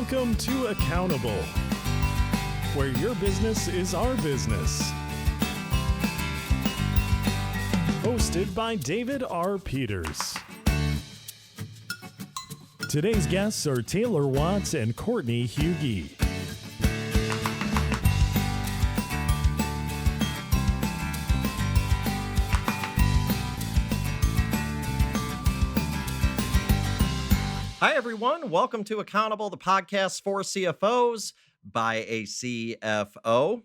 Welcome to Accountable, where your business is our business. Hosted by David R. Peters. Today's guests are Taylor Watts and Courtney Pkwy. Hi, everyone. Welcome to Accountable, the podcast for CFOs by a CFO.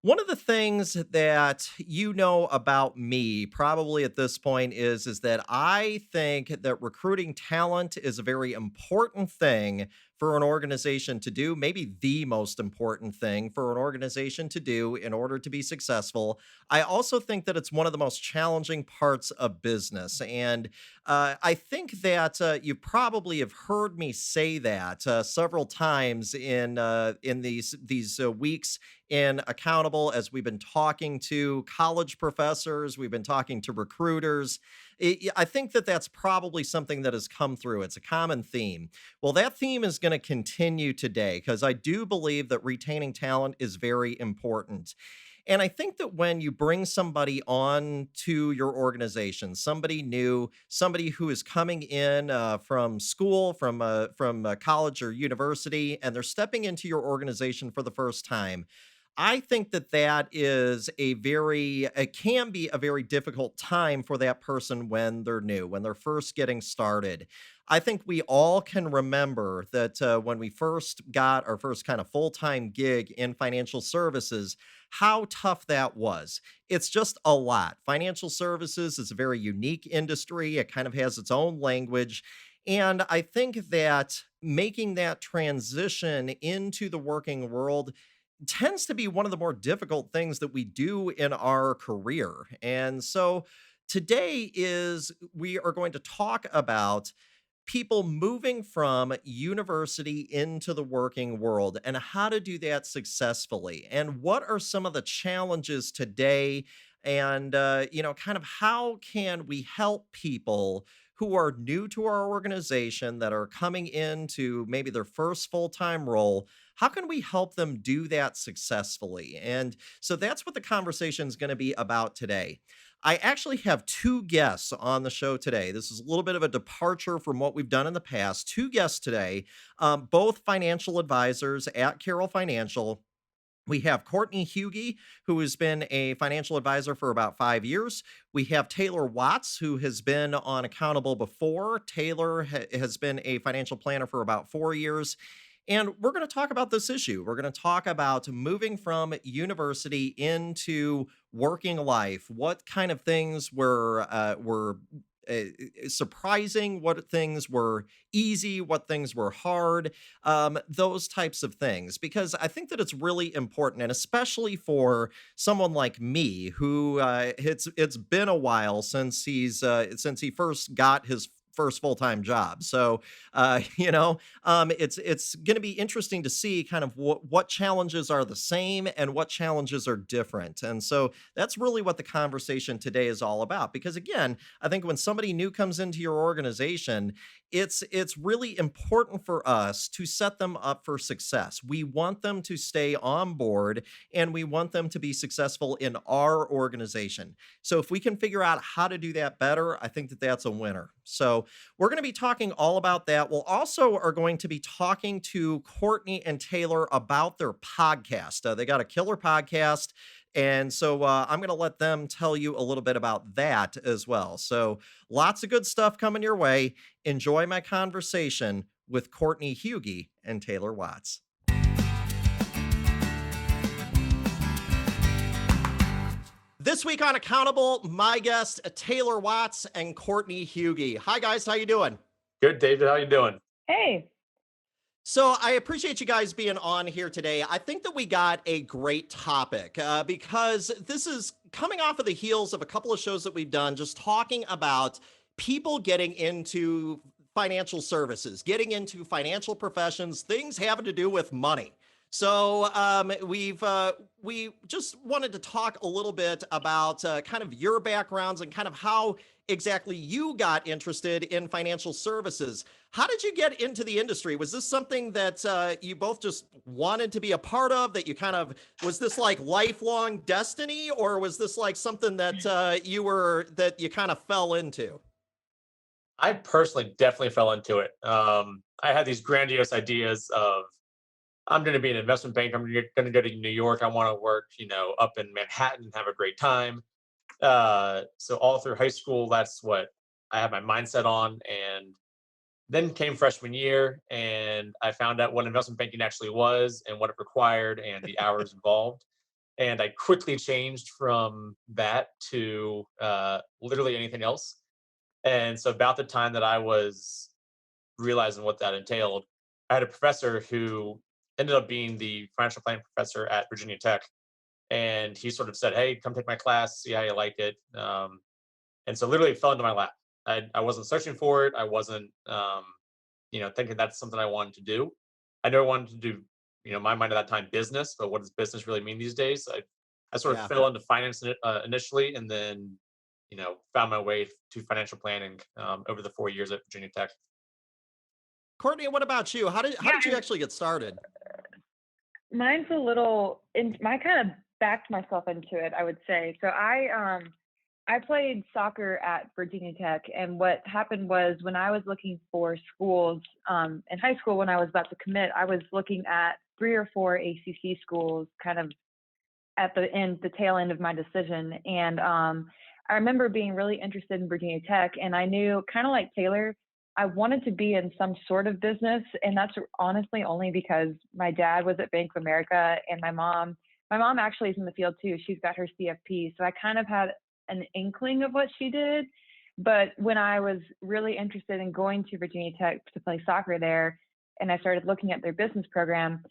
One of the things that you know about me probably at this point is that I think that recruiting talent is a very important thing for an organization to do, maybe the most important thing for an organization to do in order to be successful. I also think that it's one of the most challenging parts of business. And I think that you probably have heard me say that several times in these weeks in Accountable, as we've been talking to college professors, we've been talking to recruiters. I think that that's probably something that has come through. It's a common theme. Well, that theme is going to continue today because I do believe that retaining talent is very important. And I think that when you bring somebody on to your organization, somebody new, somebody who is coming in from school, from college or university, and they're stepping into your organization for the first time, I think that it can be a very difficult time for that person when they're new, when they're first getting started. I think we all can remember that when we first got our first kind of full-time gig in financial services, how tough that was. It's just a lot. Financial services is a very unique industry. It kind of has its own language. And I think that making that transition into the working world tends to be one of the more difficult things that we do in our career. And so today we are going to talk about people moving from university into the working world and how to do that successfully. And what are some of the challenges today? And, kind of how can we help people who are new to our organization that are coming into maybe their first full-time role? How can we help them do that successfully? And so that's what the conversation is going to be about today. I actually have two guests on the show today. This is a little bit of a departure from what we've done in the past. Two guests today, both financial advisors at Carroll Financial. We have Courtney Pkwy, who has been a financial advisor for about 5 years. We have Taylor Watts, who has been on Accountable before. Taylor has been a financial planner for about 4 years. And we're going to talk about this issue. We're going to talk about moving from university into working life. What kind of things were surprising? What things were easy? What things were hard? Those types of things. Because I think that it's really important, and especially for someone like me, who it's been a while since he first got his first full-time job. So, it's going to be interesting to see kind of what challenges are the same and what challenges are different. And so that's really what the conversation today is all about. Because again, I think when somebody new comes into your organization, it's really important for us to set them up for success. We want them to stay on board and we want them to be successful in our organization. So if we can figure out how to do that better, I think that that's a winner. So we're going to be talking all about that. We'll also are going to be talking to Courtney and Taylor about their podcast. They got a killer podcast. And so I'm going to let them tell you a little bit about that as well. So lots of good stuff coming your way. Enjoy my conversation with Courtney Pkwy and Taylor Watts. This week on Accountable, my guests, Taylor Watts and Courtney Pkwy. Hi, guys. How you doing? Good, David. How you doing? Hey. So I appreciate you guys being on here today. I think that we got a great topic because this is coming off of the heels of a couple of shows that we've done, just talking about people getting into financial services, getting into financial professions, things having to do with money. So we just wanted to talk a little bit about kind of your backgrounds and kind of how exactly you got interested in financial services. How did you get into the industry? Was this something that you both just wanted to be a part of? That you kind of was this like lifelong destiny, or was this like something that you kind of fell into? I personally definitely fell into it. I had these grandiose ideas of I'm going to be an investment banker. I'm going to go to New York. I want to work, up in Manhattan and have a great time. So all through high school, that's what I had my mindset on. And then came freshman year, and I found out what investment banking actually was and what it required and the hours involved. And I quickly changed from that to literally anything else. And so, about the time that I was realizing what that entailed, I had a professor who ended up being the financial planning professor at Virginia Tech. And he sort of said, "Hey, come take my class, see how you like it." And so, literally, it fell into my lap. I wasn't searching for it. I wasn't, thinking that's something I wanted to do. I know I wanted to do, my mind at that time, business, but what does business really mean these days? I sort of Yeah. fell into finance initially, and then, found my way to financial planning over the 4 years at Virginia Tech. Courtney, what about you? How did you Yeah, actually get started? mine's a little in I kind of backed myself into it, I would say. So I played soccer at Virginia Tech, and what happened was when I was looking for schools in high school when I was about to commit, I was looking at 3 or 4 ACC schools kind of at the tail end of my decision. And I remember being really interested in Virginia Tech, and I knew, kind of like Taylor, I wanted to be in some sort of business, and that's honestly only because my dad was at Bank of America, and my mom actually is in the field too. She's got her CFP, so I kind of had an inkling of what she did. But when I was really interested in going to Virginia Tech to play soccer there, and I started looking at their business program,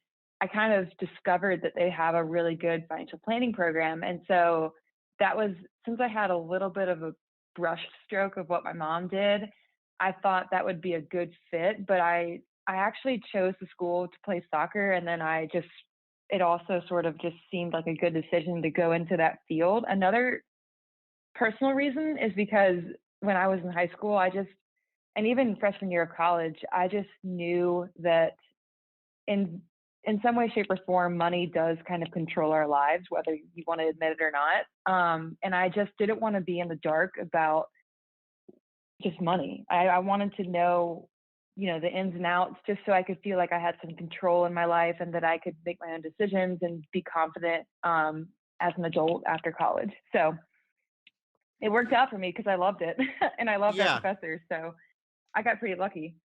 I kind of discovered that they have a really good financial planning program. And so that was, since I had a little bit of a brush stroke of what my mom did, I thought that would be a good fit. But I actually chose the school to play soccer. And then it also sort of just seemed like a good decision to go into that field. Another personal reason is because when I was in high school, and even freshman year of college, I just knew that in some way, shape, or form, money does kind of control our lives, whether you want to admit it or not. And I just didn't want to be in the dark about just money. I wanted to know, the ins and outs, just so I could feel like I had some control in my life and that I could make my own decisions and be confident as an adult after college. So it worked out for me because I loved it and I loved our Yeah. professors. So I got pretty lucky.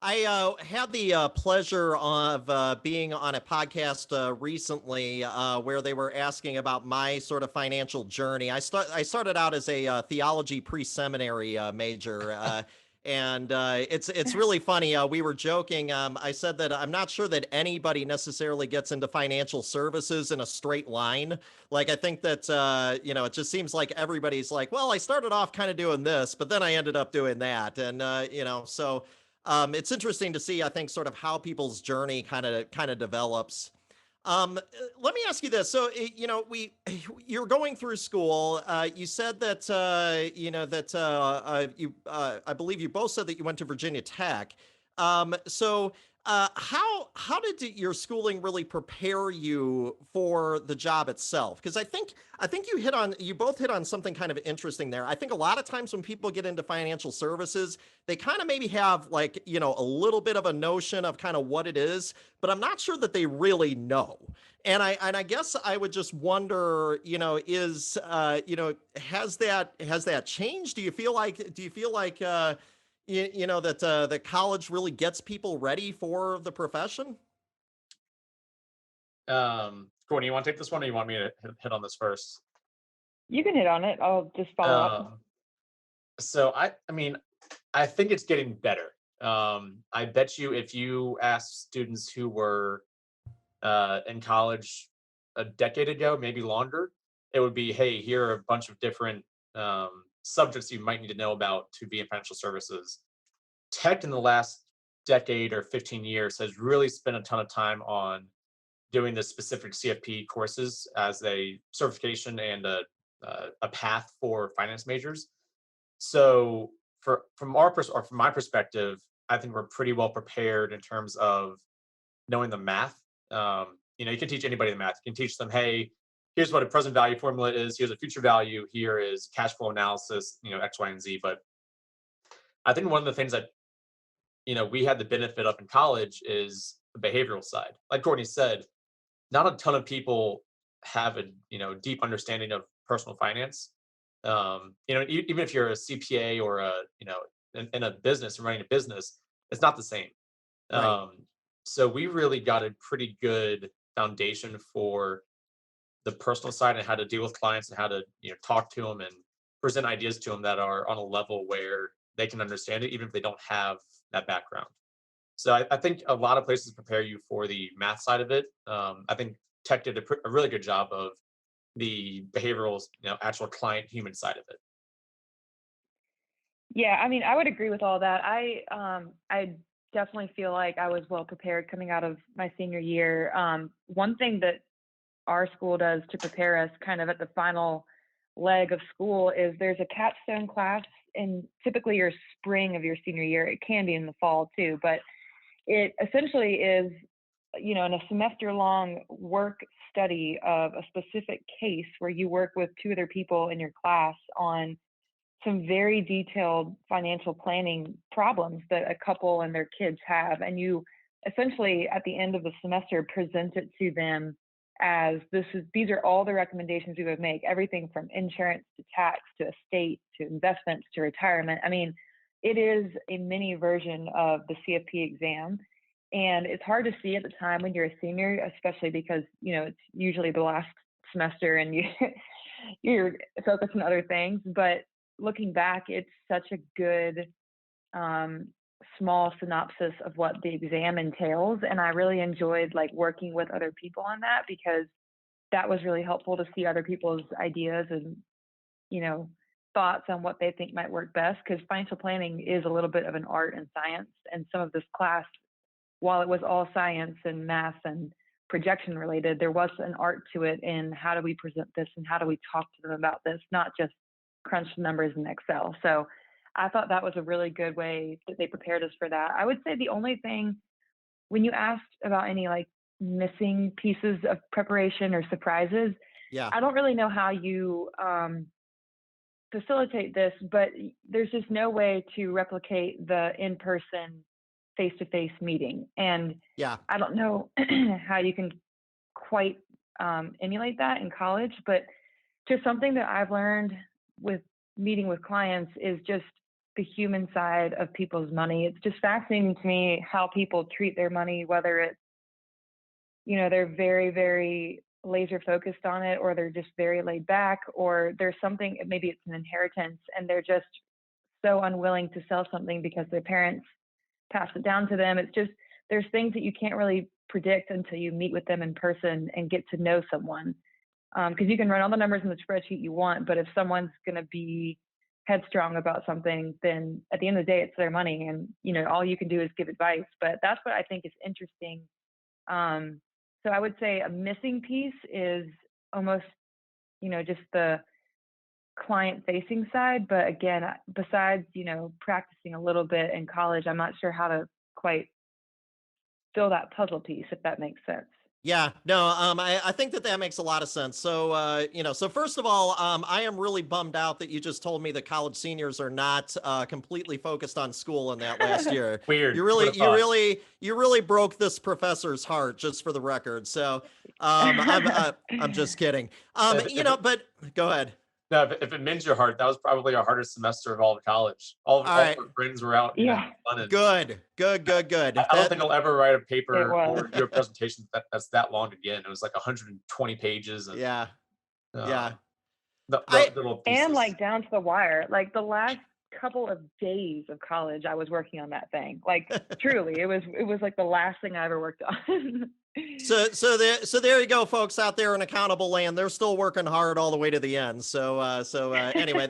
I had the pleasure of being on a podcast recently where they were asking about my sort of financial journey. I started out as a theology pre-seminary major. And it's really funny. We were joking. I said that I'm not sure that anybody necessarily gets into financial services in a straight line. Like I think that it just seems like everybody's like, well, I started off kind of doing this, but then I ended up doing that, and so it's interesting to see, I think, sort of how people's journey kind of develops. Let me ask you this. So, you're going through school. You said that, I believe you both said that you went to Virginia Tech. How did your schooling really prepare you for the job itself? Because I think you both hit on something kind of interesting there. I think a lot of times when people get into financial services, they kind of maybe have like, a little bit of a notion of kind of what it is, but I'm not sure that they really know. And I guess I would just wonder, has that changed? Do you feel like that college really gets people ready for the profession? Courtney, you want to take this one, or you want me to hit on this first? You can hit on it. I'll just follow up. Um, so I mean, I think it's getting better. I bet you if you ask students who were in college a decade ago, maybe longer, it would be, hey, here are a bunch of different subjects you might need to know about to be in financial services. Tech in the last decade or 15 years has really spent a ton of time on doing the specific CFP courses as a certification and a path for finance majors. So from my perspective, I think we're pretty well prepared in terms of knowing the math. You can teach anybody the math. You can teach them, hey, here's what a present value formula is. Here's a future value. Here is cash flow analysis. X, Y, and Z. But I think one of the things that we had the benefit of in college is the behavioral side. Like Courtney said, not a ton of people have a deep understanding of personal finance. Even if you're a CPA or in a business and running a business, it's not the same. Right. So we really got a pretty good foundation for the personal side and how to deal with clients and how to talk to them and present ideas to them that are on a level where they can understand it, even if they don't have that background. So I think a lot of places prepare you for the math side of it. I think tech did a really good job of the behavioral, actual client human side of it. Yeah, I mean, I would agree with all that. I definitely feel like I was well prepared coming out of my senior year. One thing that our school does to prepare us kind of at the final leg of school is there's a capstone class in typically your spring of your senior year. It can be in the fall too, but it essentially is, in a semester long work study of a specific case where you work with two other people in your class on some very detailed financial planning problems that a couple and their kids have. And you essentially, at the end of the semester, present it to them as these are all the recommendations we would make, everything from insurance to tax to estate to investments to retirement. I mean, it is a mini version of the CFP exam. And it's hard to see at the time when you're a senior, especially because, it's usually the last semester and you're focused on other things. But looking back, it's such a good small synopsis of what the exam entails. And I really enjoyed working with other people on that, because that was really helpful to see other people's ideas and, thoughts on what they think might work best. Because financial planning is a little bit of an art and science. And some of this class, while it was all science and math and projection related, there was an art to it in how do we present this and how do we talk to them about this, not just crunch the numbers in Excel. So I thought that was a really good way that they prepared us for that. I would say the only thing, when you asked about any missing pieces of preparation or surprises, Yeah. I don't really know how you facilitate this, but there's just no way to replicate the in-person face-to-face meeting. And Yeah. I don't know how you can quite emulate that in college, but just something that I've learned with meeting with clients is just the human side of people's money. It's just fascinating to me how people treat their money, whether it's, they're very, very laser focused on it, or they're just very laid back, or there's something, maybe it's an inheritance and they're just so unwilling to sell something because their parents passed it down to them. It's just, there's things that you can't really predict until you meet with them in person and get to know someone. Because you can run all the numbers in the spreadsheet you want, but if someone's going to be headstrong about something, then at the end of the day, it's their money, and all you can do is give advice. But that's what I think is interesting. So I would say a missing piece is almost, just the client-facing side. But again, besides practicing a little bit in college, I'm not sure how to quite fill that puzzle piece, if that makes sense. Yeah, no, I think that makes a lot of sense. So, so first of all, I am really bummed out that you just told me that college seniors are not completely focused on school in that last year. Weird. You really broke this professor's heart, just for the record. So, I'm just kidding. But go ahead. No, if it mends your heart, that was probably our hardest semester of all of college. All right. of our friends were out. Yeah. Fun. Good. I don't think I'll ever write a paper was. or do a presentation that's that long again. It was 120 pages. And, Yeah. Yeah. The little And pieces. down to the wire. The last couple of days of college, I was working on that thing. Truly, it was the last thing I ever worked on. So there you go, folks out there in accountable land. They're still working hard all the way to the end. Anyway,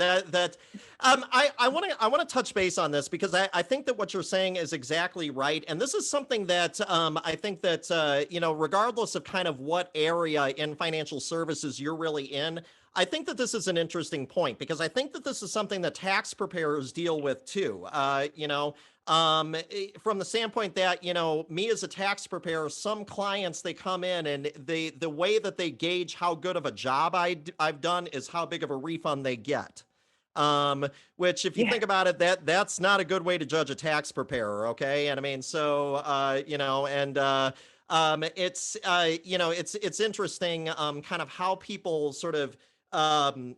I want to touch base on this because I think that what you're saying is exactly right, and this is something that I think that regardless of kind of what area in financial services you're really in. I think that this is an interesting point because I think that this is something that tax preparers deal with too. From the standpoint that, me as a tax preparer, some clients, they come in and the way that they gauge how good of a job I've done is how big of a refund they get. Which if you Yeah. think about it, that's not a good way to judge a tax preparer. Okay. And I mean, it's interesting, kind of how people sort of, um,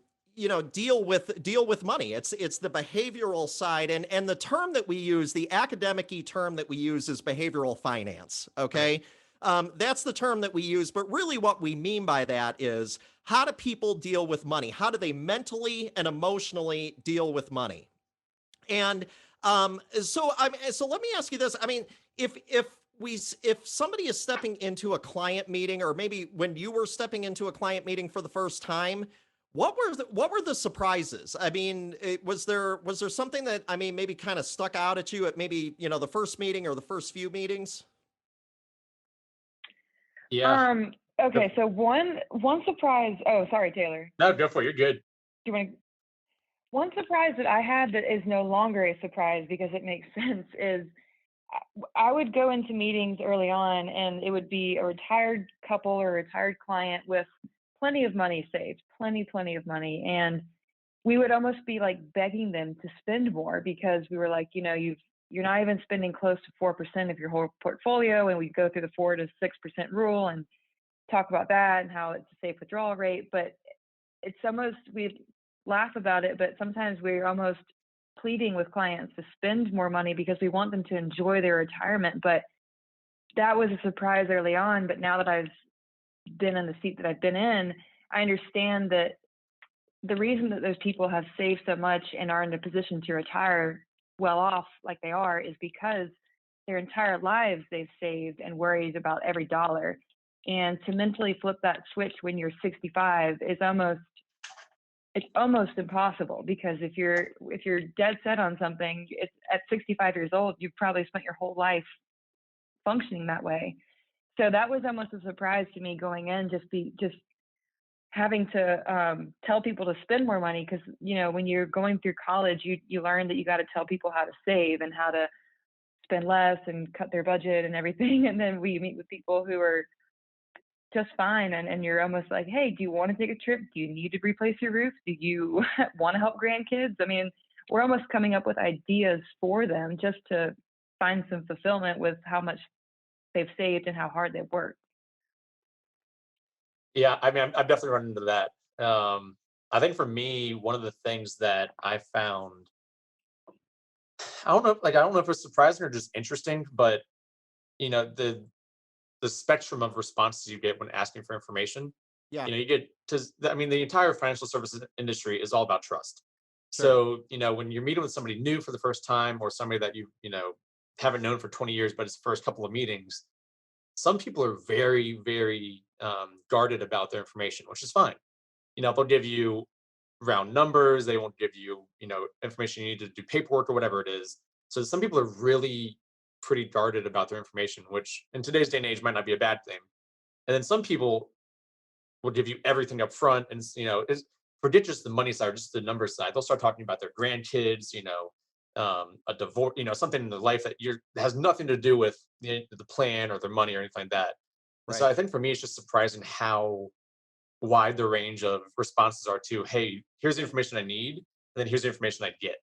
deal with money. It's the behavioral side, and the term that we use, the academic-y term that we use, is behavioral finance. Right. Okay, that's the term that we use, but really what we mean by that is how do people deal with money? How do they mentally and emotionally deal with money? And so let me ask you this. I mean, if somebody is stepping into a client meeting, or maybe when you were stepping into a client meeting for the first time, what were the surprises? I mean, was there something that, I mean, maybe kind of stuck out at you at maybe, the first meeting or the first few meetings? Yeah. Okay, so one surprise. Oh, sorry, Taylor. No, go for it. You're good. Do you want to? One surprise that I had that is no longer a surprise because it makes sense is I would go into meetings early on and it would be a retired couple or a retired client with plenty of money saved, plenty of money. And we would almost be like begging them to spend more because we were like, you're not even spending close to 4% of your whole portfolio. And we go through the 4 to 6% rule and talk about that and how it's a safe withdrawal rate. But it's almost, we laugh about it, but sometimes we're almost pleading with clients to spend more money because we want them to enjoy their retirement. But that was a surprise early on. But now that I've been in the seat that I've been in, I understand that the reason that those people have saved so much and are in a position to retire well off like they are is because their entire lives they've saved and worried about every dollar. And to mentally flip that switch when you're 65 is almost impossible because if you're dead set on something, it's at 65 years old, you've probably spent your whole life functioning that way. So that was almost a surprise to me going in, just having to tell people to spend more money because when you're going through college, you learn that you got to tell people how to save and how to spend less and cut their budget and everything. And then we meet with people who are just fine, and you're almost like, hey, do you want to take a trip? Do you need to replace your roof? Do you want to help grandkids? I mean, we're almost coming up with ideas for them just to find some fulfillment with how much they've saved and how hard they've worked. Yeah. I mean, I've definitely run into that. I think for me, one of the things that I found, I don't know if it's surprising or just interesting, but you know, the the spectrum of responses you get when asking for information. Yeah, You get to, I mean, the entire financial services industry is all about trust. sure. So, when you're meeting with somebody new for the first time or somebody that you haven't known for 20 years, but it's the first couple of meetings, some people are very, very guarded about their information, which is fine. They'll give you round numbers. They won't give you, information you need to do paperwork or whatever it is. So some people are really pretty guarded about their information, which in today's day and age might not be a bad thing. And then some people will give you everything up front, and forget just the money side or just the number side. They'll start talking about their grandkids, a divorce, something in their life that has nothing to do with the plan or their money or anything like that. And so Right. I think for me, it's just surprising how wide the range of responses are to, hey, here's the information I need, and then here's the information I get.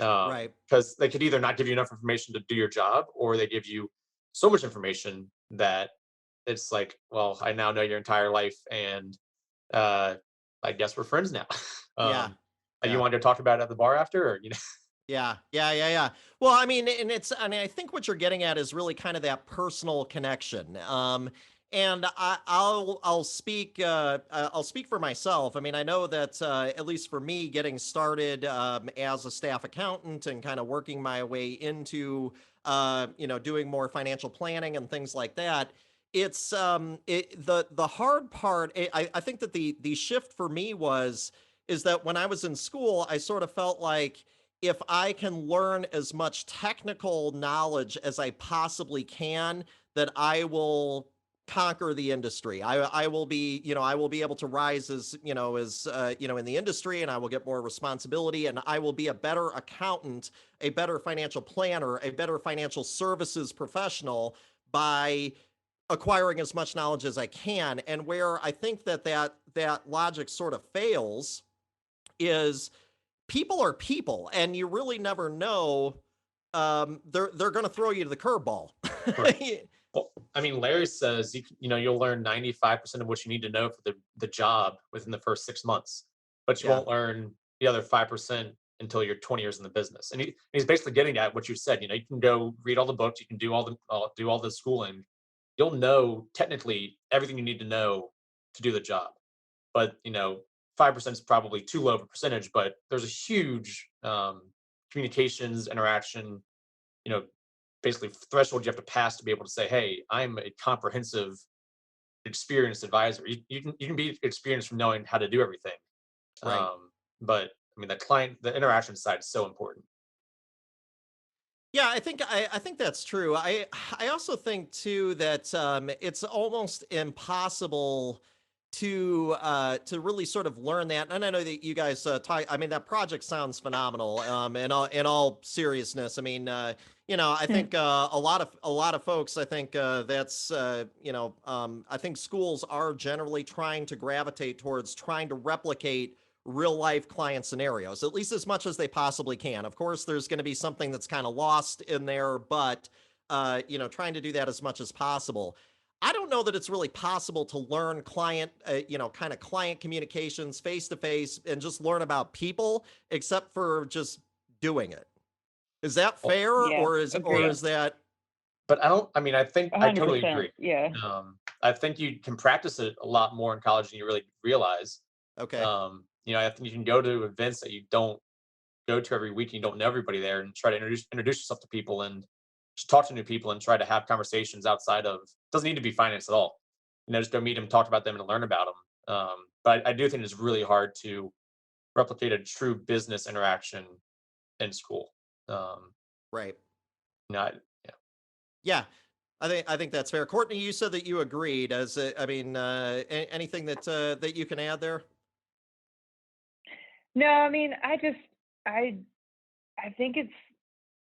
Right. Because they could either not give you enough information to do your job, or they give you so much information that it's like, well, I now know your entire life, and uh, I guess we're friends now. Yeah. You Yeah. wanted to talk about it at the bar after, or Yeah. Well, I mean, I think what you're getting at is really kind of that personal connection. And I'll speak for myself. I mean, I know that at least for me, getting started as a staff accountant and kind of working my way into doing more financial planning and things like that. The hard part. I think that the shift for me is that when I was in school, I sort of felt like if I can learn as much technical knowledge as I possibly can, that I will conquer the industry. I will be, I will be able to rise as, in the industry, and I will get more responsibility, and I will be a better accountant, a better financial planner, a better financial services professional by acquiring as much knowledge as I can. And where I think that logic sort of fails is people are people, and you really never know. They're going to throw you to the curveball. Right. Well, I mean, Larry says you'll learn 95% of what you need to know for the job within the first 6 months, but you Yeah, won't learn the other 5% until you're 20 years in the business. And he's basically getting at what you said. You can go read all the books, you can do all the schooling, you'll know technically everything you need to know to do the job. But 5% is probably too low of a percentage. But there's a huge communications interaction, you know, basically threshold you have to pass to be able to say, "Hey, I'm a comprehensive, experienced advisor." You can be experienced from knowing how to do everything. right. But I mean, the interaction side is so important. Yeah, I think that's true. I also think too that it's almost impossible to really sort of learn that. And I know that you guys talk. I mean, that project sounds phenomenal. In all seriousness, I mean, I Hmm. think a lot of folks. I think that's I think schools are generally trying to gravitate towards trying to replicate real life client scenarios, at least as much as they possibly can. Of course, there's going to be something that's kind of lost in there, but trying to do that as much as possible. I don't know that it's really possible to learn kind of client communications face to face and just learn about people, except for just doing it. Is that Well, fair, Yeah, or yeah, agreed. is that but I don't. I mean, I totally 100%. agree. Yeah. I think you can practice it a lot more in college than you really realize. okay? I think you can go to events that you don't go to every week and you don't know everybody there, and try to introduce yourself to people and just talk to new people and try to have conversations outside of, doesn't need to be finance at all. Just go meet them, talk about them, and learn about them. But I do think it's really hard to replicate a true business interaction in school. Um, Right. not Yeah. Yeah. I think that's fair. Courtney, you said that you agreed. I mean, anything that you can add there? No, I mean, I I think it's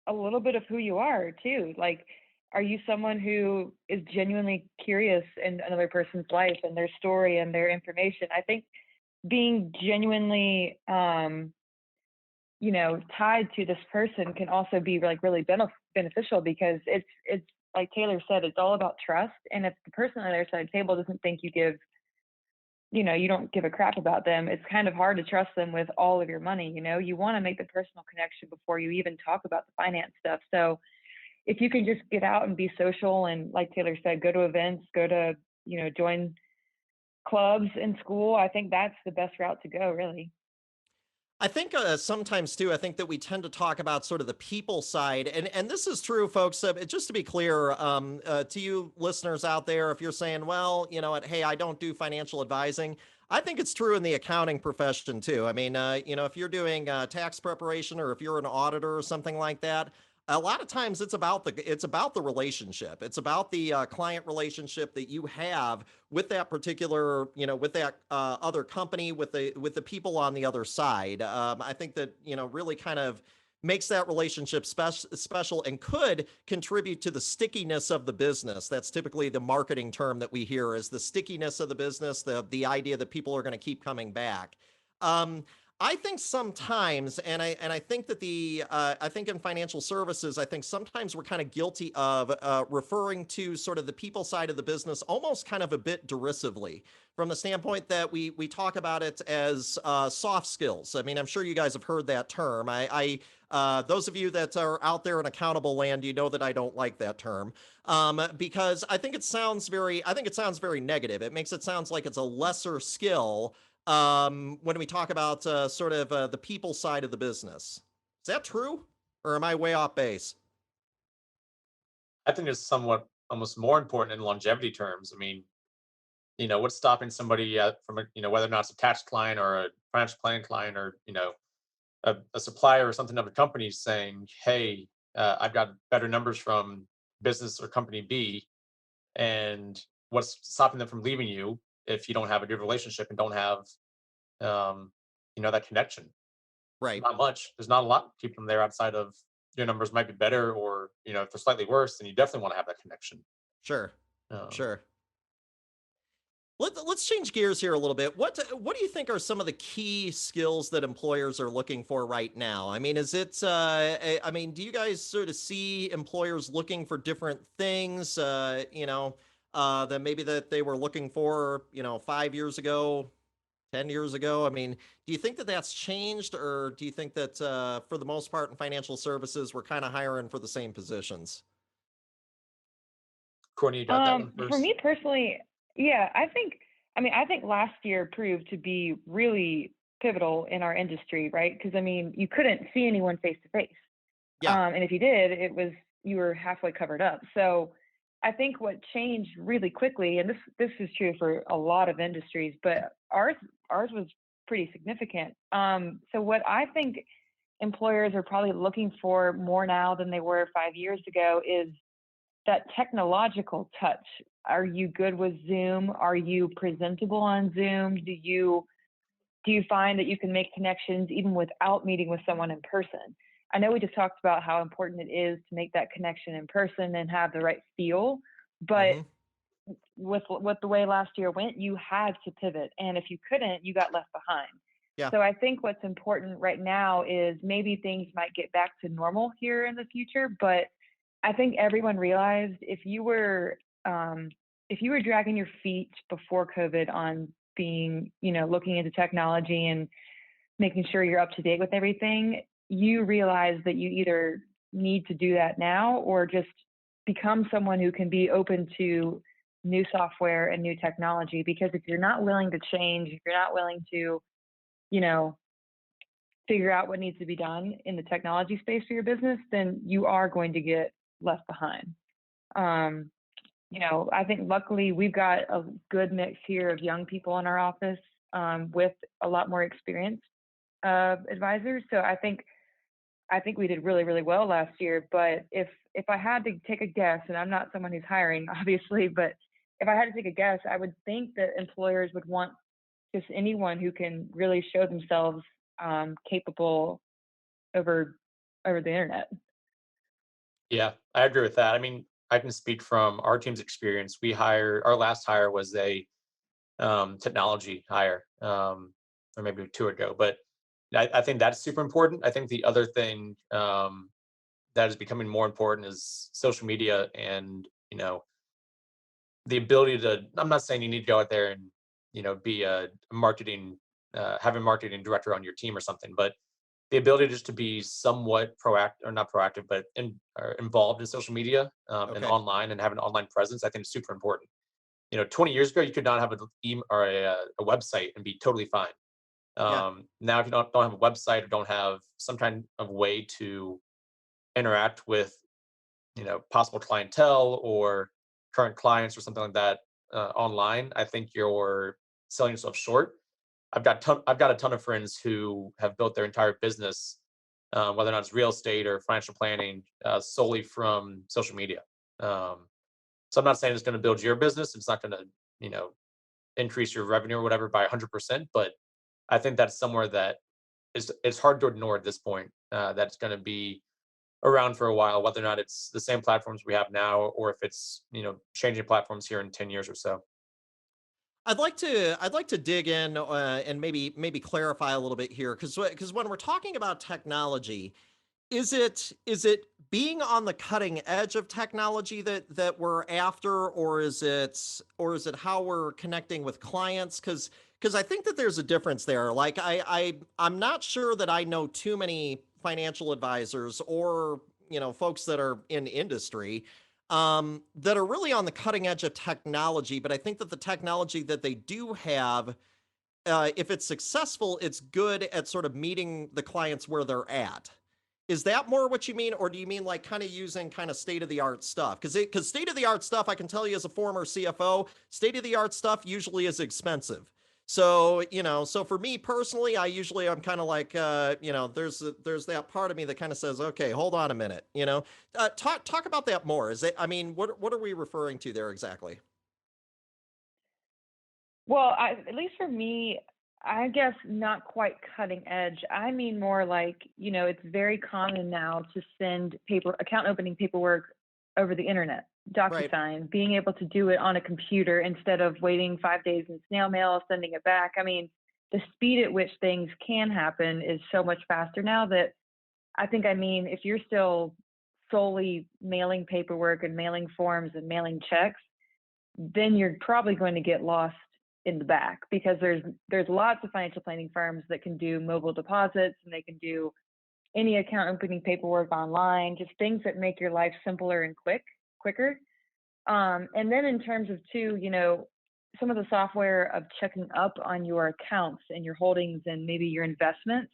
a little bit of who you are too. Like, are you someone who is genuinely curious in another person's life and their story and their information? I think being genuinely, tied to this person can also be like really beneficial, because it's like Taylor said, it's all about trust. And if the person on the other side of the table doesn't think you don't give a crap about them, it's kind of hard to trust them with all of your money. You want to make the personal connection before you even talk about the finance stuff. So if you can just get out and be social and, like Taylor said, go to events, go to, join clubs in school, I think that's the best route to go, really. I think sometimes too. I think that we tend to talk about sort of the people side, and this is true, folks. Just to be clear, to you listeners out there, if you're saying, "Well, you know what? Hey, I don't do financial advising," I think it's true in the accounting profession too. I mean, if you're doing tax preparation, or if you're an auditor or something like that, a lot of times it's about the relationship. It's about the client relationship that you have with that particular, with that other company, with the people on the other side. I think that really kind of makes that relationship special and could contribute to the stickiness of the business. That's typically the marketing term that we hear, is the stickiness of the business, the idea that people are going to keep coming back. Um, I think sometimes, and I think that I think in financial services, I think sometimes we're kind of guilty of referring to sort of the people side of the business almost kind of a bit derisively, from the standpoint that we talk about it as soft skills. I mean, I'm sure you guys have heard that term. Those of you that are out there in accountable land, you know that I don't like that term, because I think it sounds very negative. It makes it sounds like it's a lesser skill when we talk about sort of the people side of the business. Is that true, or am I way off base? I think it's somewhat almost more important in longevity terms. I mean, what's stopping somebody from whether or not it's a tax client or a financial planning client or a supplier or something of a company saying, hey, I've got better numbers from business or company B, and what's stopping them from leaving you if you don't have a good relationship and don't have um, that connection? Right. Not much. There's not a lot keeping them there outside of your numbers might be better, or if they're slightly worse, then you definitely want to have that connection. Sure. Um, Sure. Let's change gears here a little bit. What do you think are some of the key skills that employers are looking for right now? I mean, is it? I mean, do you guys sort of see employers looking for different things? Than maybe that they were looking for, 5 years ago, 10 years ago. I mean, do you think that that's changed, or do you think that for the most part in financial services, we're kind of hiring for the same positions? Courtney, you got that one For first? me personally, yeah, I think last year proved to be really pivotal in our industry, right? Because I mean, you couldn't see anyone face to face. Yeah. And if you did, you were halfway covered up. So I think what changed really quickly, and this is true for a lot of industries, but ours was pretty significant. So what I think employers are probably looking for more now than they were 5 years ago is that technological touch. Are you good with Zoom? Are you presentable on Zoom? Do you find that you can make connections even without meeting with someone in person? I know we just talked about how important it is to make that connection in person and have the right feel, but Hmm. with the way last year went, you had to pivot, and if you couldn't, you got left behind. Yeah. So I think what's important right now is maybe things might get back to normal here in the future, but I think everyone realized if you were dragging your feet before COVID on being, looking into technology and making sure you're up to date with everything, you realize that you either need to do that now or just become someone who can be open to new software and new technology. Because if you're not willing to change, if you're not willing to, you know, figure out what needs to be done in the technology space for your business, then you are going to get left behind. Um, I think luckily we've got a good mix here of young people in our office with a lot more experienced advisors. So I think we did really, really well last year. But if I had to take a guess, and I'm not someone who's hiring, obviously, but if I had to take a guess, I would think that employers would want just anyone who can really show themselves capable over the internet. Yeah, I agree with that. I mean, I can speak from our team's experience. Our last hire was a technology hire, or maybe two ago. But I think that's super important. I think the other thing that is becoming more important is social media and the ability to. I'm not saying you need to go out there and be a marketing, have a marketing director on your team or something, but the ability just to be somewhat proactive, or not proactive, but involved in social media and Okay. online and have an online presence, I think is super important. 20 years ago, you could not have an email or a website and be totally fine. Yeah. Now, if you don't have a website or don't have some kind of way to interact with, possible clientele or current clients or something like that online, I think you're selling yourself short. I've got a ton of friends who have built their entire business, whether or not it's real estate or financial planning, solely from social media. Um, so I'm not saying it's going to build your business. It's not going to, you know, increase your revenue or whatever by 100%. But I think that's somewhere that it's hard to ignore at this point. That's going to be around for a while, whether or not it's the same platforms we have now, or if it's changing platforms here in 10 years or so. I'd like to dig in and maybe clarify a little bit here because when we're talking about technology, is it being on the cutting edge of technology that we're after, or is it how we're connecting with clients? Because I think that there's a difference there. Like I'm not sure that I know too many financial advisors or folks that are in industry that are really on the cutting edge of technology. But I think that the technology that they do have, if it's successful, it's good at sort of meeting the clients where they're at. Is that more what you mean, or do you mean like kind of using kind of state of the art stuff? Because state of the art stuff, I can tell you as a former CFO, state of the art stuff usually is expensive. So, so for me personally, I'm kind of like, there's that part of me that kind of says, okay, hold on a minute, talk about that more. What are we referring to there exactly? Well, at least for me, I guess not quite cutting edge. I mean more like, it's very common now to send account opening paperwork over the internet, Right. DocuSign, being able to do it on a computer instead of waiting 5 days in snail mail, sending it back. I mean, the speed at which things can happen is so much faster now that if you're still solely mailing paperwork and mailing forms and mailing checks, then you're probably going to get lost in the back, because there's lots of financial planning firms that can do mobile deposits, and they can do any account opening paperwork online, just things that make your life simpler and quicker. And then in terms of too, some of the software of checking up on your accounts and your holdings and maybe your investments,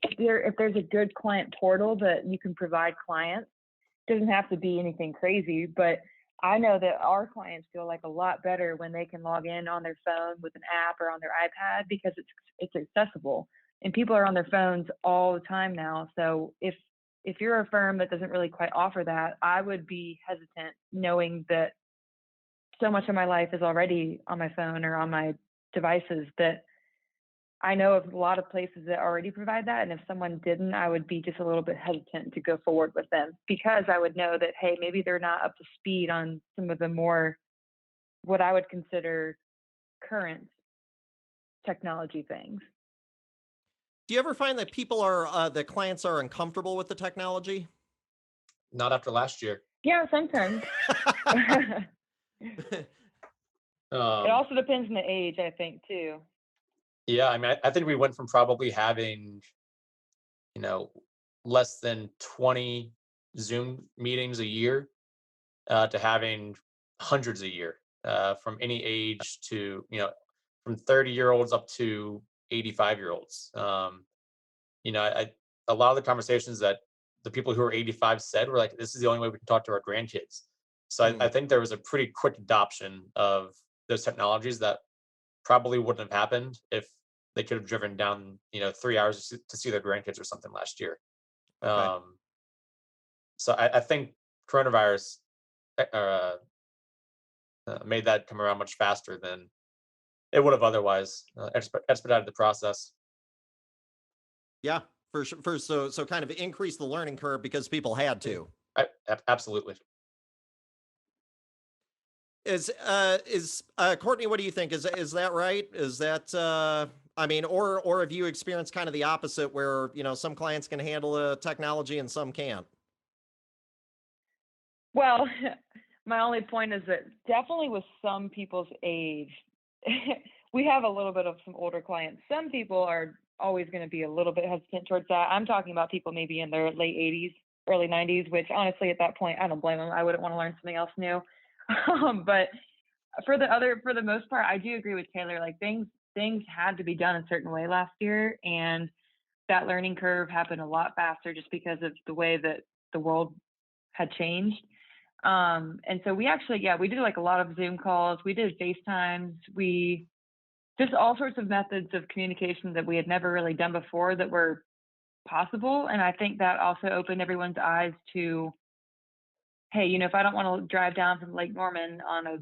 if there's a good client portal that you can provide clients, it doesn't have to be anything crazy, but I know that our clients feel like a lot better when they can log in on their phone with an app or on their iPad, because it's accessible, and people are on their phones all the time now. So if you're a firm that doesn't really quite offer that, I would be hesitant, knowing that so much of my life is already on my phone or on my devices, that I know of a lot of places that already provide that. And if someone didn't, I would be just a little bit hesitant to go forward with them, because I would know that, hey, maybe they're not up to speed on some of the more, what I would consider current technology things. Do you ever find that the clients are uncomfortable with the technology? Not after last year. Yeah, sometimes. It also depends on the age, I think, too. Yeah, I think we went from probably having, less than 20 Zoom meetings a year to having hundreds a year, from any age to, from 30-year-olds up to 85-year-olds. A lot of the conversations that the people who are 85 said were like, this is the only way we can talk to our grandkids. So I think there was a pretty quick adoption of those technologies that probably wouldn't have happened if they could have driven down, 3 hours to see their grandkids or something last year. Okay. So I think coronavirus made that come around much faster than it would have otherwise, expedited the process. Yeah, for sure. So kind of increase the learning curve because people had to. Absolutely. Is Courtney, what do you think? Is that right? Is that or have you experienced kind of the opposite, where some clients can handle the technology and some can't? Well, my only point is that definitely with some people's age, we have a little bit of some older clients. Some people are always going to be a little bit hesitant towards that. I'm talking about people maybe in their late 80s, early 90s, which honestly at that point, I don't blame them. I wouldn't want to learn something else new. But for the most part, I do agree with Taylor. Like things had to be done a certain way last year, and that learning curve happened a lot faster just because of the way that the world had changed. And so we did like a lot of Zoom calls. We did FaceTimes. We just all sorts of methods of communication that we had never really done before that were possible. And I think that also opened everyone's eyes to, hey, if I don't want to drive down from Lake Norman on a,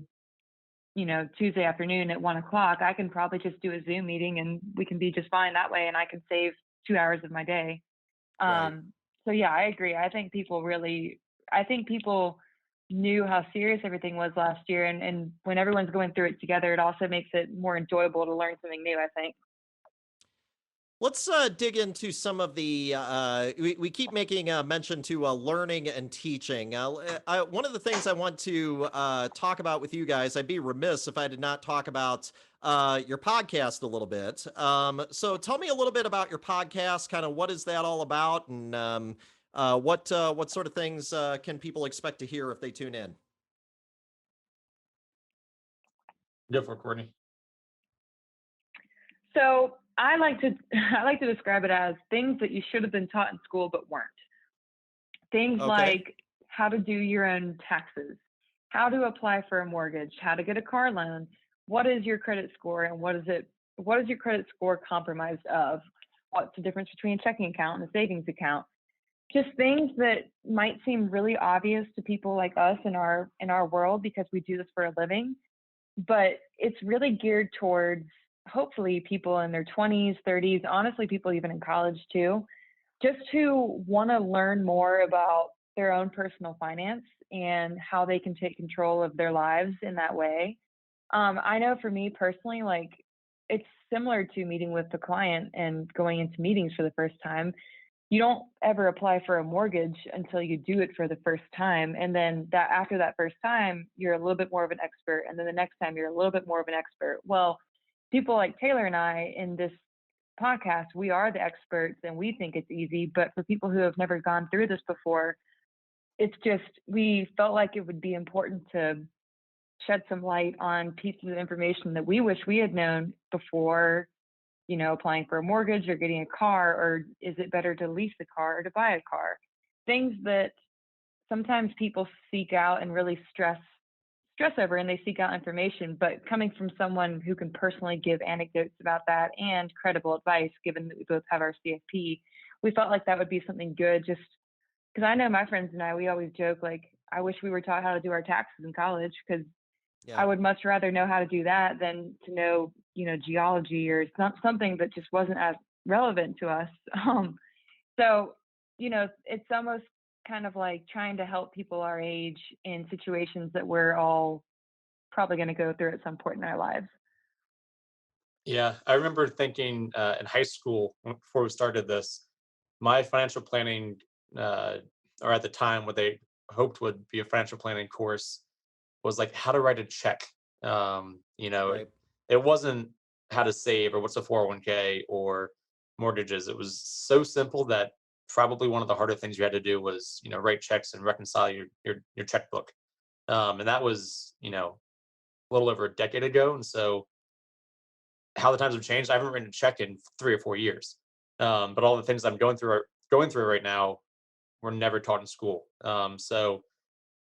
Tuesday afternoon at 1:00, I can probably just do a Zoom meeting and we can be just fine that way. And I can save 2 hours of my day. Right. So yeah, I agree. I think people knew how serious everything was last year. And when everyone's going through it together, it also makes it more enjoyable to learn something new, I think. Let's dig into some of the. We keep making mention to learning and teaching. One of the things I want to talk about with you guys, I'd be remiss if I did not talk about your podcast a little bit. So tell me a little bit about your podcast. Kind of what is that all about, and what sort of things can people expect to hear if they tune in? Go for it, Courtney. So I like to describe it as things that you should have been taught in school but weren't. Things Okay. like how to do your own taxes, how to apply for a mortgage, how to get a car loan, what is your credit score and what is your credit score compromised of? What's the difference between a checking account and a savings account? Just things that might seem really obvious to people like us in our world because we do this for a living, but it's really geared towards hopefully people in their 20s, 30s, honestly people even in college too, just who want to learn more about their own personal finance and how they can take control of their lives in that way. I know for me personally, like it's similar to meeting with the client and going into meetings for the first time. You don't ever apply for a mortgage until you do it for the first time. And then that after that first time, you're a little bit more of an expert. And then the next time you're a little bit more of an expert. Well, people like Taylor and I in this podcast, we are the experts and we think it's easy. But for people who have never gone through this before, it's just, we felt like it would be important to shed some light on pieces of information that we wish we had known before, applying for a mortgage or getting a car, or is it better to lease a car or to buy a car? Things that sometimes people seek out and really stress over and they seek out information, but coming from someone who can personally give anecdotes about that and credible advice, given that we both have our CFP, we felt like that would be something good just because I know my friends and I, we always joke like, I wish we were taught how to do our taxes in college because I Yeah. would much rather know how to do that than to know, geology or something that just wasn't as relevant to us. So, it's almost kind of like trying to help people our age in situations that we're all probably going to go through at some point in our lives. Yeah, I remember thinking in high school before we started this, my financial planning, uh, or at the time what they hoped would be a financial planning course, was like how to write a check. Right. It wasn't how to save or what's a 401k or mortgages. It was so simple that probably one of the harder things you had to do was, write checks and reconcile your checkbook. And that was, a little over a decade ago. And so how the times have changed, I haven't written a check in 3 or 4 years. But all the things I'm going through right now were never taught in school. So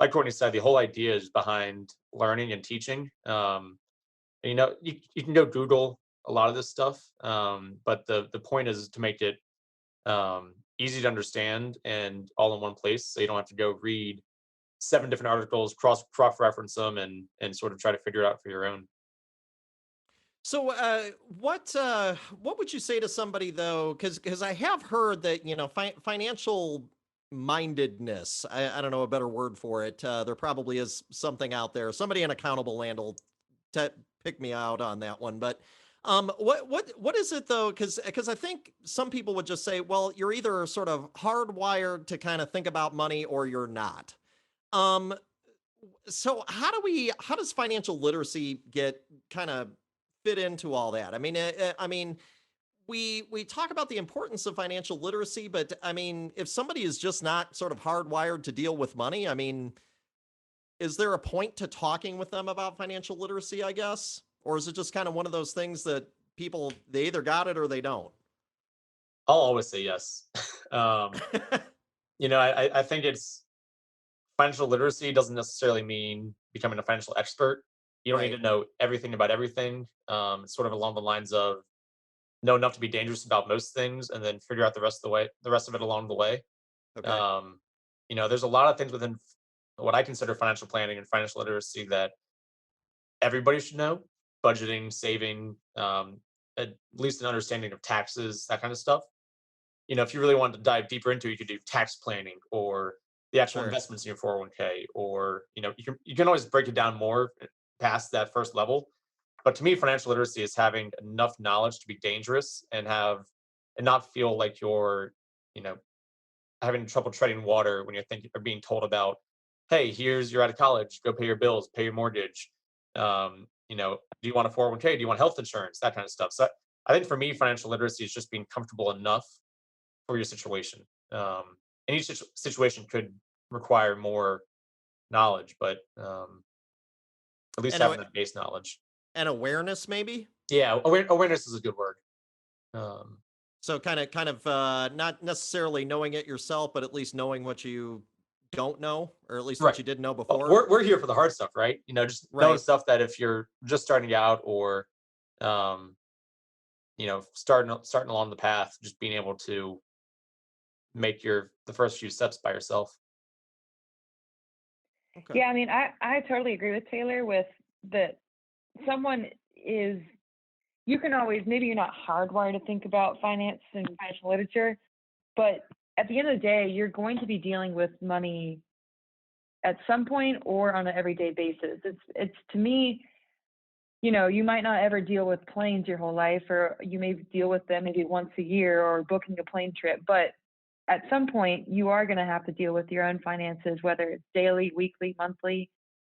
like Courtney said, the whole idea is behind learning and teaching. And, you can go Google a lot of this stuff, but the point is to make it easy to understand and all in one place, so you don't have to go read 7 different articles, cross reference them, and sort of try to figure it out for your own. So, what would you say to somebody though? Because I have heard that financial mindedness. I don't know a better word for it. There probably is something out there. Somebody in accountable land will te- pick me out on that one. But what is it though? Because I think some people would just say, well, you're either sort of hardwired to kind of think about money or you're not. Um, so how does financial literacy get kind of fit into all that? I mean, we talk about the importance of financial literacy, but I mean, if somebody is just not sort of hardwired to deal with money, I mean, is there a point to talking with them about financial literacy, I guess? Or is it just kind of one of those things that people they either got it or they don't? I'll always say yes. um, I think it's financial literacy doesn't necessarily mean becoming a financial expert. You don't need Right. to know everything about everything. It's sort of along the lines of know enough to be dangerous about most things, and then figure out the rest of it along the way. Okay. Um, there's a lot of things within what I consider financial planning and financial literacy that everybody should know: budgeting, saving, at least an understanding of taxes, that kind of stuff. If you really wanted to dive deeper into it, you could do tax planning or the actual Sure. investments in your 401k, or you can always break it down more past that first level. But to me, financial literacy is having enough knowledge to be dangerous and not feel like you're, you know, having trouble treading water when you're thinking or being told about, hey, you're out of college, go pay your bills, pay your mortgage. Do you want a 401k? Do you want health insurance? That kind of stuff. So I think for me, financial literacy is just being comfortable enough for your situation. And each situation could require more knowledge, but at least And having that base knowledge. and awareness maybe? Yeah, awareness is a good word. Um, So not necessarily knowing it yourself, but at least knowing what you don't know, or at least what Right. you didn't know Well, before. we're here for the hard stuff, right? Just knowing Right. stuff that if you're just starting out or, um, starting along the path, just being able to make the first few steps by yourself. Okay. Yeah, I mean, I totally agree with Taylor with that someone is, you can always, maybe you're not hardwired to think about finance and financial literature, but at the end of the day, you're going to be dealing with money at some point or on an everyday basis. It's to me, you might not ever deal with planes your whole life, or you may deal with them maybe once a year or booking a plane trip, but at some point you are going to have to deal with your own finances, whether it's daily, weekly, monthly.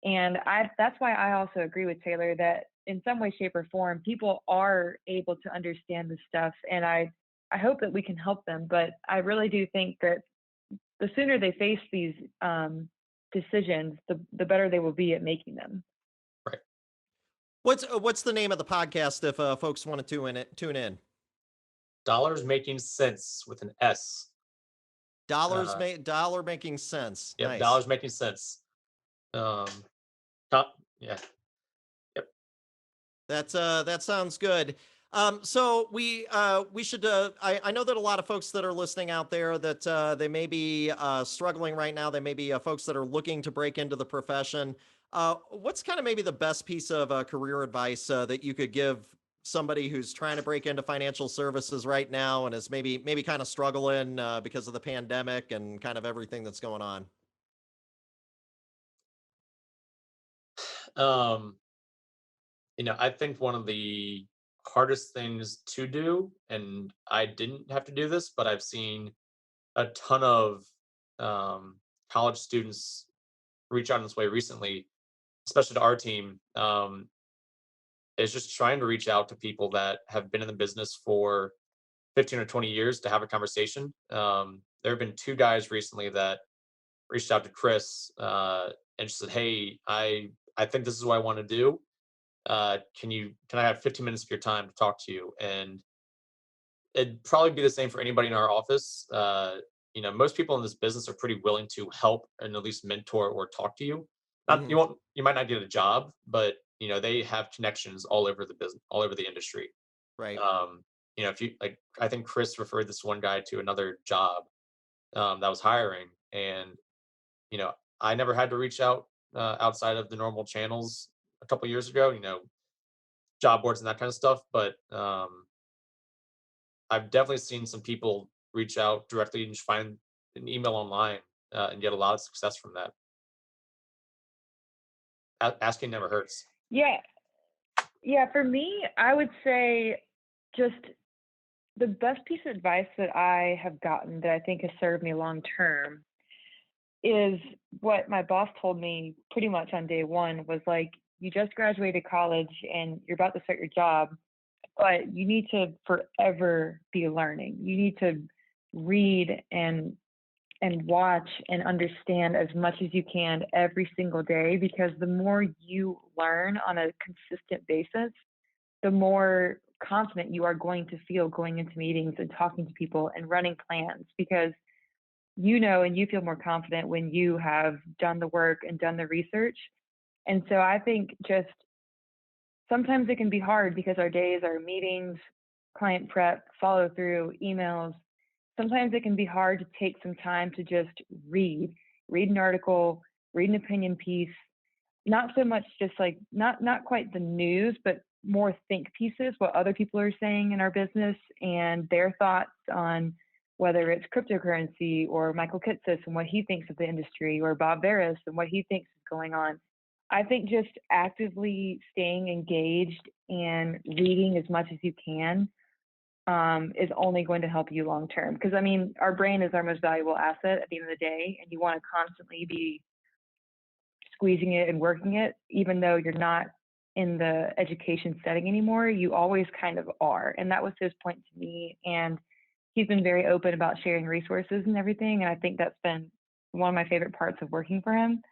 And that's why I also agree with Taylor that in some way, shape, or form, people are able to understand this stuff. And I hope that we can help them. But I really do think that the sooner they face these decisions, the better they will be at making them. Right. What's the name of the podcast if folks want to tune in? Dollars Making Sense with an S. Uh, Dollar making sense. yep. Nice. Dollars Making Sense. Um, top, yeah. Yep. That sounds good. So we should I know that a lot of folks that are listening out there that they may be struggling right now. They may be folks that are looking to break into the profession. What's kind of maybe the best piece of career advice that you could give somebody who's trying to break into financial services right now and is maybe kind of struggling because of the pandemic and kind of everything that's going on? Um, I think one of the hardest things to do, and I didn't have to do this, but I've seen a ton of um, college students reach out in this way recently, especially to our team, is just trying to reach out to people that have been in the business for 15 or 20 years to have a conversation. There have been two guys recently that reached out to Chris and just said, "Hey, I think this is what I want to do. Can I have 15 minutes of your time to talk to you?" And it'd probably be the same for anybody in our office. Most people in this business are pretty willing to help and at least mentor or talk to you. Not Hmm. you won't you might not get a job, but they have connections all over the business, all over the industry. Right. Um, if you like, I think Chris referred this one guy to another job that was hiring, and you know, I never had to reach out outside of the normal channels a couple years ago. Job boards and that kind of stuff, but I've definitely seen some people reach out directly and just find an email online and get a lot of success from that. Asking never hurts. Yeah. Yeah. For me, I would say just the best piece of advice that I have gotten that I think has served me long term is what my boss told me pretty much on day one was like, you just graduated college and you're about to start your job, but you need to forever be learning. You need to read and watch and understand as much as you can every single day, because the more you learn on a consistent basis, the more confident you are going to feel going into meetings and talking to people and running plans, because and you feel more confident when you have done the work and done the research. And so I think just sometimes it can be hard because our days are meetings, client prep, follow through, emails. Sometimes it can be hard to take some time to just read an article, read an opinion piece, not so much just like not quite the news, but more think pieces, what other people are saying in our business and their thoughts on whether it's cryptocurrency or Michael Kitces and what he thinks of the industry, or Bob Veras and what he thinks is going on. I think just actively staying engaged and reading as much as you can is only going to help you long term. Because I mean, our brain is our most valuable asset at the end of the day, and you want to constantly be squeezing it and working it, even though you're not in the education setting anymore. You always kind of are, and that was his point to me. And he's been very open about sharing resources and everything, and I think that's been one of my favorite parts of working for him.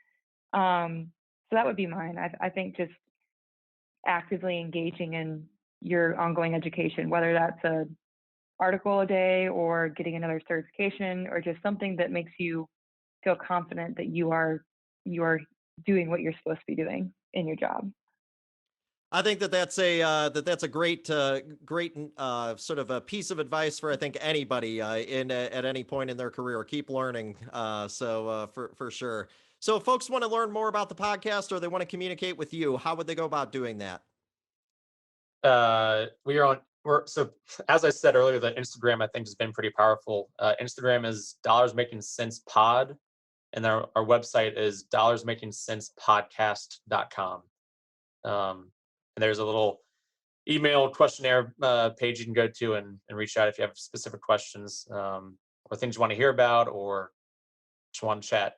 So that would be mine. I think just actively engaging in your ongoing education, whether that's a article a day or getting another certification or just something that makes you feel confident that you are doing what you're supposed to be doing in your job. I think that's a great sort of a piece of advice for I think anybody in at any point in their career. Keep learning. For sure. So if folks want to learn more about the podcast or they want to communicate with you, how would they go about doing that? So as I said earlier, the Instagram I think has been pretty powerful. Instagram is Dollars Making Sense Pod, and our website is dollarsmakingsense.podcast.com. And there's a little email questionnaire page you can go to and reach out if you have specific questions or things you want to hear about or just want to chat.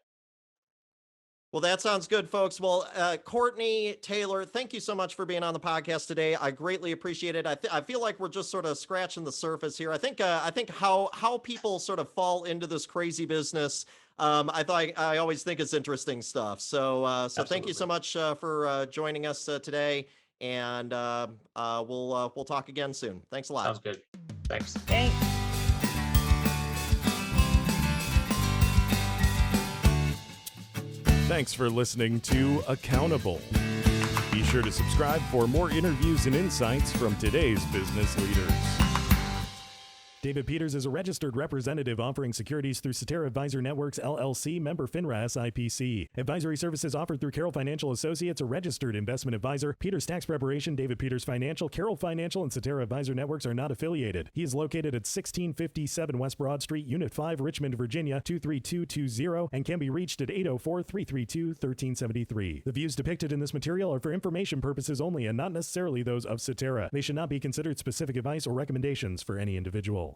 Well, that sounds good, folks. Well, Courtney, Taylor, thank you so much for being on the podcast today. I greatly appreciate it. I feel like we're just sort of scratching the surface here. I think how people sort of fall into this crazy business. I always think it's interesting stuff. So thank you so much for joining us today, and we'll talk again soon. Thanks a lot. Sounds good. Thanks. Thanks. Thanks for listening to Accountable. Be sure to subscribe for more interviews and insights from today's business leaders. David Peters is a registered representative offering securities through Cetera Advisor Networks, LLC, member FINRA SIPC. Advisory services offered through Carroll Financial Associates, a registered investment advisor. Peters Tax Preparation, David Peters Financial, Carroll Financial, and Cetera Advisor Networks are not affiliated. He is located at 1657 West Broad Street, Unit 5, Richmond, Virginia, 23220, and can be reached at 804-332-1373. The views depicted in this material are for information purposes only and not necessarily those of Cetera. They should not be considered specific advice or recommendations for any individual.